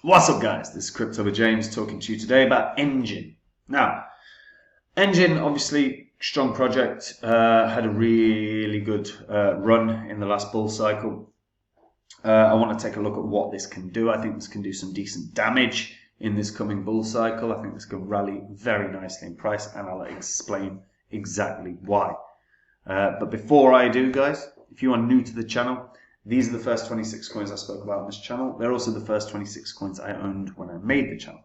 What's up, guys? This is Crypto with James talking to you today about Enjin. Now, Enjin, obviously, strong project, had a really good run in the last bull cycle. I want to take a look at what this can do. I think this can do some decent damage in this coming bull cycle. I think this can rally very nicely in price, and I'll explain exactly why. But before I do, guys, if you are new to the channel, these are the first 26 coins I spoke about on this channel. They're also the first 26 coins I owned when I made the channel.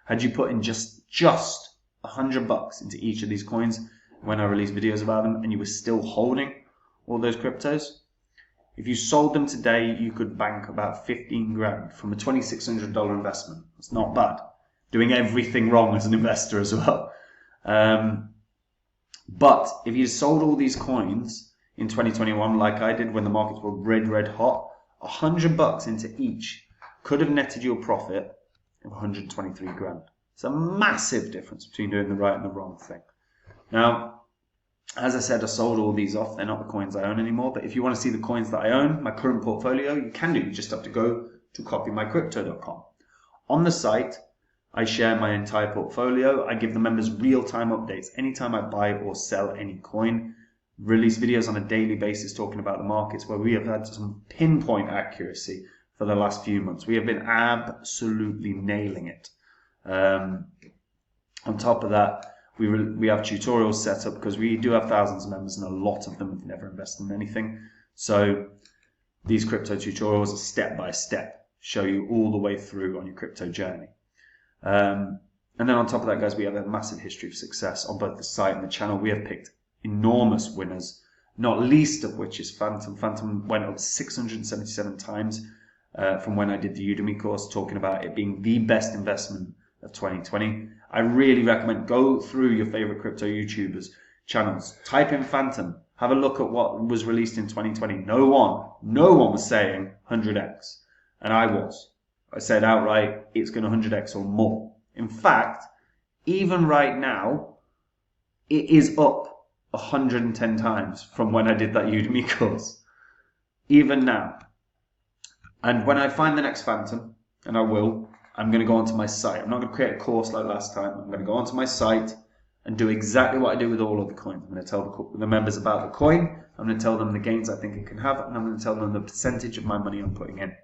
Had you put in just $100 into each of these coins when I released videos about them, and you were still holding all those cryptos, if you sold them today, you could bank about 15 grand from a $2,600 investment. It's not bad. Doing everything wrong as an investor as well. But if you sold all these coins in 2021, like I did when the markets were red hot, $100 into each could have netted you a profit of 123 grand. It's a massive difference between doing the right and the wrong thing. Now, as I said, I sold all these off. They're not the coins I own anymore. But if you want to see the coins that I own, my current portfolio, you can do. You just have to go to copymycrypto.com. On the site, I share my entire portfolio. I give the members real-time updates anytime I buy or sell any coin. Release videos on a daily basis talking about the markets, where we have had some pinpoint accuracy for the last few months. We have been absolutely nailing it. On top of that, we have tutorials set up because we do have thousands of members and a lot of them have never invested in anything. So these crypto tutorials are step by step, show you all the way through on your crypto journey. And then on top of that, guys, we have a massive history of success on both the site and the channel. We have picked enormous winners, not least of which is Phantom. Phantom went up 677 times from when I did the Udemy course, talking about it being the best investment of 2020. I really recommend go through your favorite crypto YouTubers channels, type in Phantom, have a look at what was released in 2020. No one was saying 100x, and I said outright it's going to 100x or more. In fact, even right now, it is up 110 times from when I did that Udemy course. Even now. And when I find the next Phantom, and I will, I'm going to go onto my site. I'm not going to create a course like last time. I'm going to go onto my site and do exactly what I do with all of the coins. I'm going to tell the members about the coin. I'm going to tell them the gains I think it can have, and I'm going to tell them the percentage of my money I'm putting in.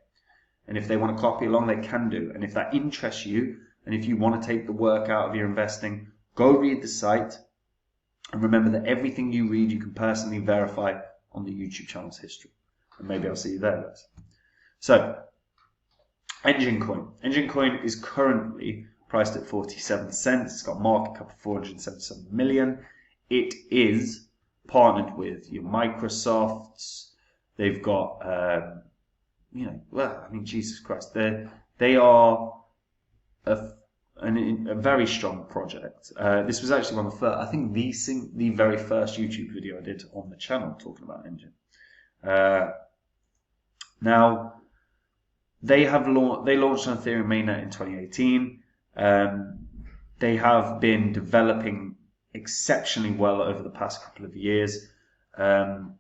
And if they want to copy along, they can do. And if that interests you, and if you want to take the work out of your investing, go read the site. And remember that everything you read, you can personally verify on the YouTube channel's history. And maybe I'll see you there, guys. So, Enjin Coin. Enjin Coin is currently priced at 47 cents. It's got a market cap of 477 million. It is partnered with your Microsofts. They've got, Jesus Christ. They are a very strong project. This was actually one of the first, I think the very first YouTube video I did on the channel talking about Enjin. Now, they launched on Ethereum mainnet in 2018. They have been developing exceptionally well over the past couple of years. So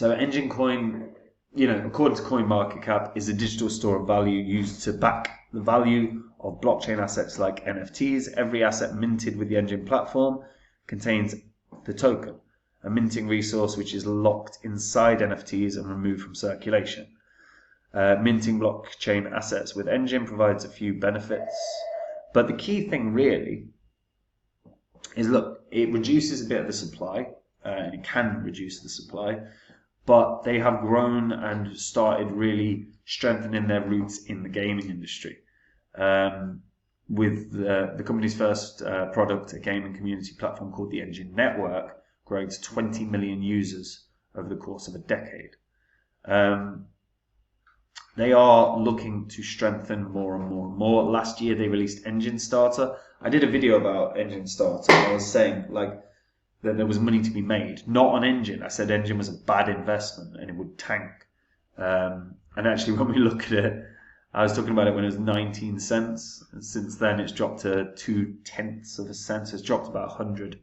Enjin Coin, according to CoinMarketCap, is a digital store of value used to back the value of blockchain assets like NFTs. Every asset minted with the Enjin platform contains the token, a minting resource which is locked inside NFTs and removed from circulation. Minting blockchain assets with Enjin provides a few benefits, but the key thing really is, look, it reduces a bit of the supply, and it can reduce the supply, but they have grown and started really strengthening their roots in the gaming industry. With the company's first product, a gaming community platform called the Enjin Network, growing to 20 million users over the course of a decade. They are looking to strengthen more and more and more. Last year they released Enjin Starter. I did a video about Enjin Starter. I was saying that there was money to be made, not on Enjin. I said Enjin was a bad investment and it would tank. And actually, when we look at it, I was talking about it when it was 19 cents. And since then, it's dropped to 0.2 of a cent. It's dropped about 100x.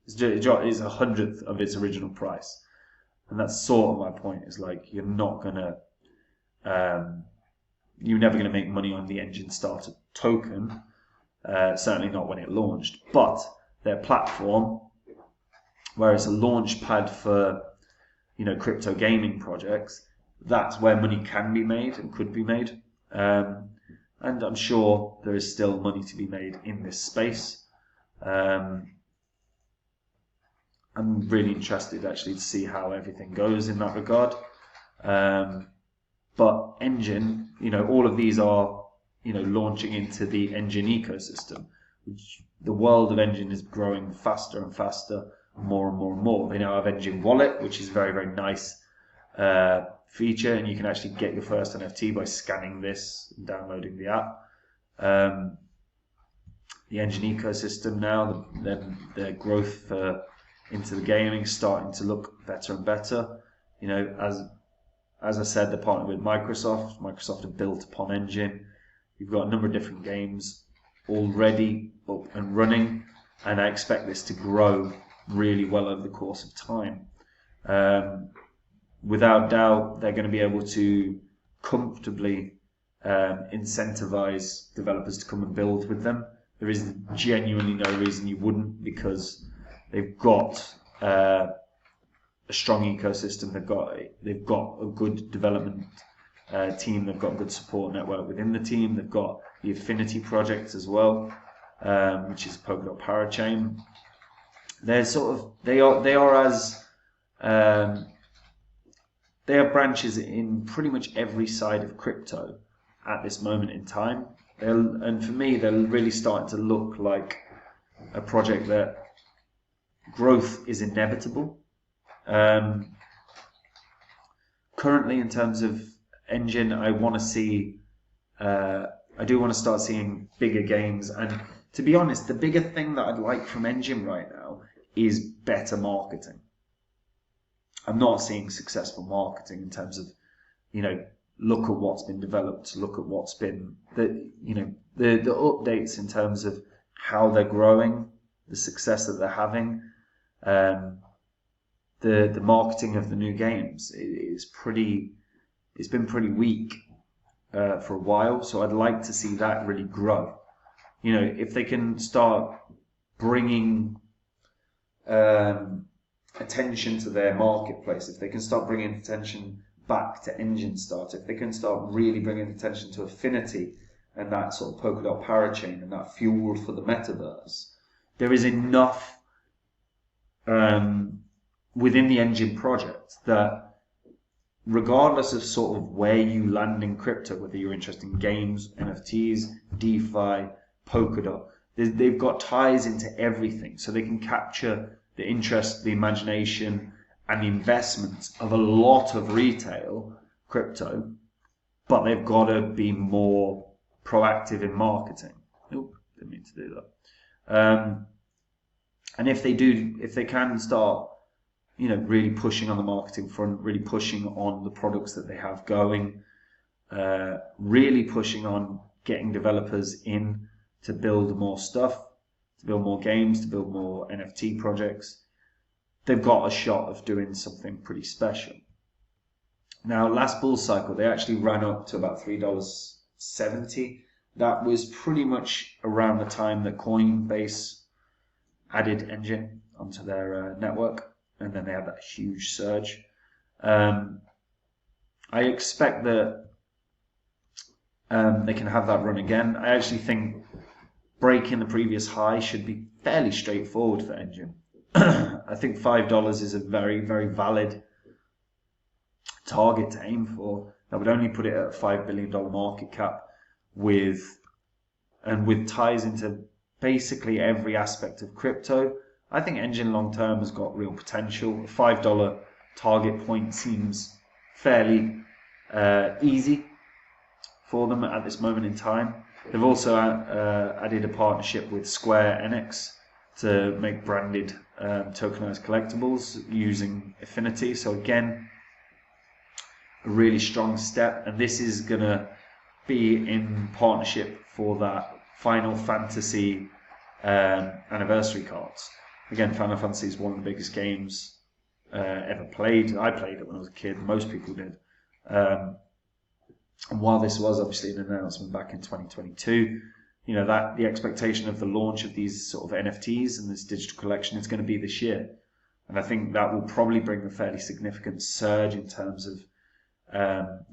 It's a hundredth of its original price. And that's sort of my point. Is like, you're not gonna you're never going to make money on the Enjin starter token, certainly not when it launched. But their platform, where it's a launch pad for, you know, crypto gaming projects, that's where money can be made and could be made. And I'm sure there is still money to be made in this space. I'm really interested actually to see how everything goes in that regard. But Enjin, you know, all of these are, you know, launching into the Enjin ecosystem, which the world of Enjin is growing faster and faster, more and more and more. They now have Enjin Wallet, which is a very, very nice feature, and you can actually get your first NFT by scanning this and downloading the app. The Enjin ecosystem now, their growth into the gaming is starting to look better and better. You know, as I said, they're partnered with Microsoft. Microsoft have built upon Enjin. You've got a number of different games already up and running, and I expect this to grow really well over the course of time. Without doubt, they're going to be able to comfortably incentivize developers to come and build with them. There is genuinely no reason you wouldn't, because they've got a strong ecosystem. They've got a good development team. They've got a good support network within the team. They've got the Affinity project as well, which is Polkadot parachain. They're they have branches in pretty much every side of crypto at this moment in time. And for me, they're really starting to look like a project that growth is inevitable. Currently, in terms of Enjin, I do want to start seeing bigger games. And to be honest, the bigger thing that I'd like from Enjin right now is better marketing. I'm not seeing successful marketing in terms of, you know, look at what's been developed, look at what's been the updates in terms of how they're growing, the success that they're having, the marketing of the new games it's been pretty weak for a while. So I'd like to see that really grow. You know, if they can start bringing attention to their marketplace, if they can start bringing attention back to Enjin Starter, if they can start really bringing attention to Affinity and that sort of Polkadot parachain and that fuel for the metaverse, there is enough within the Enjin project that, regardless of sort of where you land in crypto, whether you're interested in games, NFTs, DeFi, Polkadot, they've got ties into everything, so they can capture the interest, the imagination, and the investment of a lot of retail crypto, but they've got to be more proactive in marketing. Nope, didn't mean to do that. And if they can start, you know, really pushing on the marketing front, really pushing on the products that they have going, really pushing on getting developers in to build more stuff, to build more games, to build more NFT projects, they've got a shot of doing something pretty special. Now, last bull cycle, they actually ran up to about $3.70. That was pretty much around the time that Coinbase added Enjin onto their network, and then they had that huge surge. I expect that they can have that run again. I actually think breaking the previous high should be fairly straightforward for Enjin. I think $5 is a very, very valid target to aim for. That would only put it at a $5 billion market cap with ties into basically every aspect of crypto. I think Enjin long term has got real potential. A $5 target point seems fairly easy for them at this moment in time. They've also added a partnership with Square Enix to make branded tokenized collectibles using Affinity. So again, a really strong step, and this is going to be in partnership for that Final Fantasy anniversary cards. Again, Final Fantasy is one of the biggest games ever played. I played it when I was a kid. Most people did. And while this was obviously an announcement back in 2022, you know, that the expectation of the launch of these sort of NFTs and this digital collection is going to be this year. And I think that will probably bring a fairly significant surge in terms of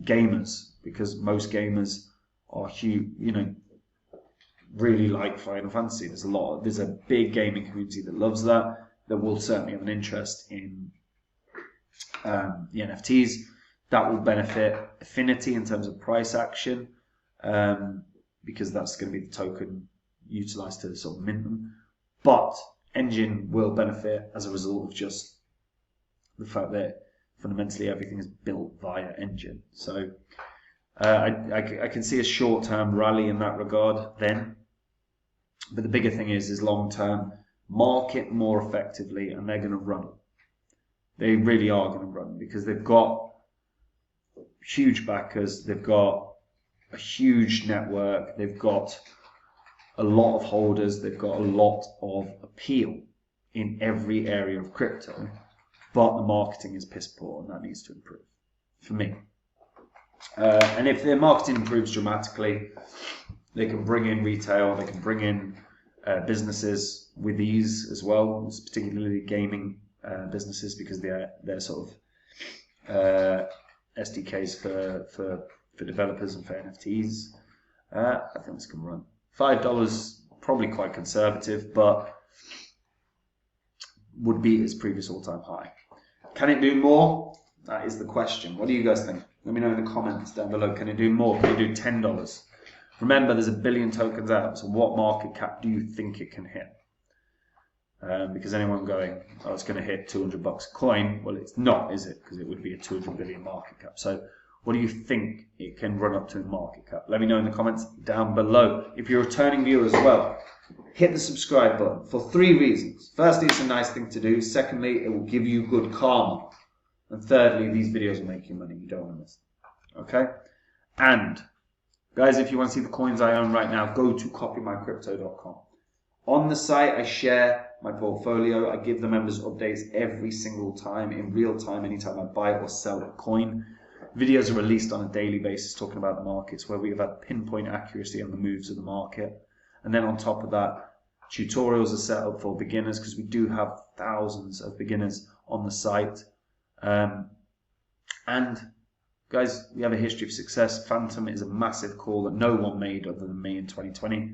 gamers, because most gamers are huge, you know, really like Final Fantasy. There's a big gaming community that loves that will certainly have an interest in the NFTs. That will benefit Affinity in terms of price action, because that's going to be the token utilized to sort of mint them. But Enjin will benefit as a result of just the fact that fundamentally everything is built via Enjin. So I can see a short-term rally in that regard then. But the bigger thing is long-term, market more effectively, and they're going to run. They really are going to run, because they've got huge backers, they've got a huge network, they've got a lot of holders, they've got a lot of appeal in every area of crypto, but the marketing is piss poor, and that needs to improve, for me. And if their marketing improves dramatically, they can bring in retail, they can bring in businesses with ease as well, particularly gaming businesses, because they're sort of SDKs for developers and for NFTs. I think this can run. $5 probably quite conservative, but would beat its previous all-time high. Can it do more? That is the question. What do you guys think? Let me know in the comments down below. Can it do more? Can it do $10? Remember, there's 1 billion tokens out, so what market cap do you think it can hit? Because anyone going, oh, it's going to hit $200 a coin, well, it's not, is it? Because it would be a 200 billion market cap. So what do you think it can run up to in market cap? Let me know in the comments down below. If you're a returning viewer as well, hit the subscribe button for 3 reasons. Firstly, it's a nice thing to do. Secondly, it will give you good karma. And thirdly, these videos will make you money. You don't want to miss them. Okay? And guys, if you want to see the coins I own right now, go to copymycrypto.com. On the site, I share my portfolio. I give the members updates every single time, in real time, anytime I buy or sell a coin. Videos are released on a daily basis talking about the markets, where we have had pinpoint accuracy on the moves of the market. And then on top of that, tutorials are set up for beginners, because we do have thousands of beginners on the site. And guys, we have a history of success. Phantom is a massive call that no one made other than me in 2020.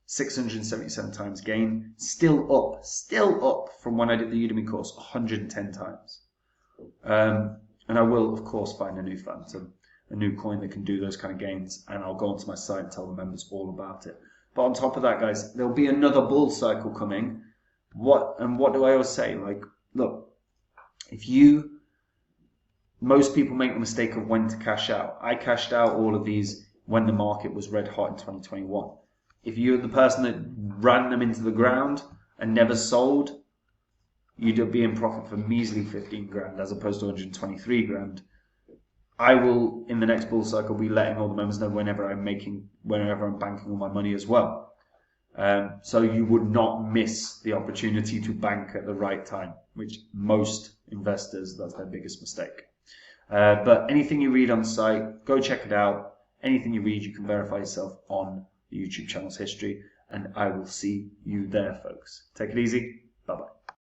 677 times gain, still up from when I did the Udemy course 110 times. And I will, of course, find a new Phantom, a new coin that can do those kind of gains, and I'll go onto my site and tell the members all about it. But on top of that, guys, there'll be another bull cycle coming. What do I always say? Like, look, most people make the mistake of when to cash out. I cashed out all of these when the market was red hot in 2021. If you're the person that ran them into the ground and never sold, you'd be in profit for measly 15 grand as opposed to 123 grand. I will, in the next bull cycle, be letting all the members know whenever I'm banking all my money as well. So you would not miss the opportunity to bank at the right time, which most investors, that's their biggest mistake. But anything you read on the site, go check it out. Anything you read, you can verify yourself on the YouTube channel's history, and I will see you there, folks. Take it easy.